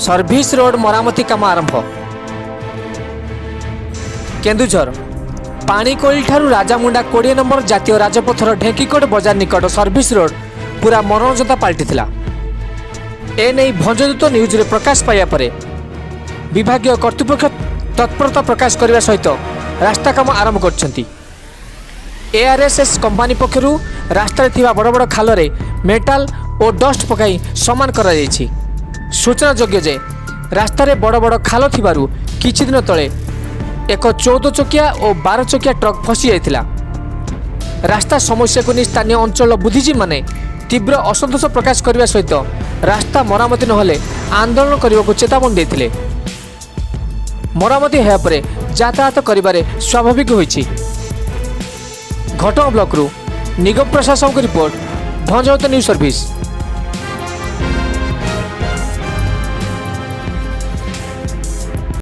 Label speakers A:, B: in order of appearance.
A: Service road मरामती काम आरंभ। केन्दुझर पाणीकोइल ठारू राजामुंडा 20 नंबर जातीय राजपथर ढेंकीकोट बजार निकट सर्विस रोड पूरा मनोरंजनता पलटिथिला। एने भंजदूत न्यूज रे प्रकाश पाया परे विभागीय कर्तृपक्ष तत्परता प्रकाश करने सहित रास्ता काम आरंभ करछंती। एआरएसएस कंपनी पक्षरु रास्ता थिबा बड़ बड़ खाल रे मेटाल और डस्ट पकाई समान करा जायछि। सूचना योग्य जे रास्ता रे बड़ बड़ खाल थिबारु किछि दिन तळे एक 14 चकिया और 12 चकिया ट्रक फसी जाइथिला। रास्ता समस्या को नहीं स्थानीय अंचल बुद्धिजीवी माने तीव्र असंतोष प्रकाश करने सहित रास्ता मरामती नहले आंदोलन करने को चेतावनी देथिले। मरामती हेया परे यातायात करिबारे स्वाभाविक होइछि। घटना ब्लॉक रु निगम प्रशासन को रिपोर्ट भंजदूत न्यूज सर्विस।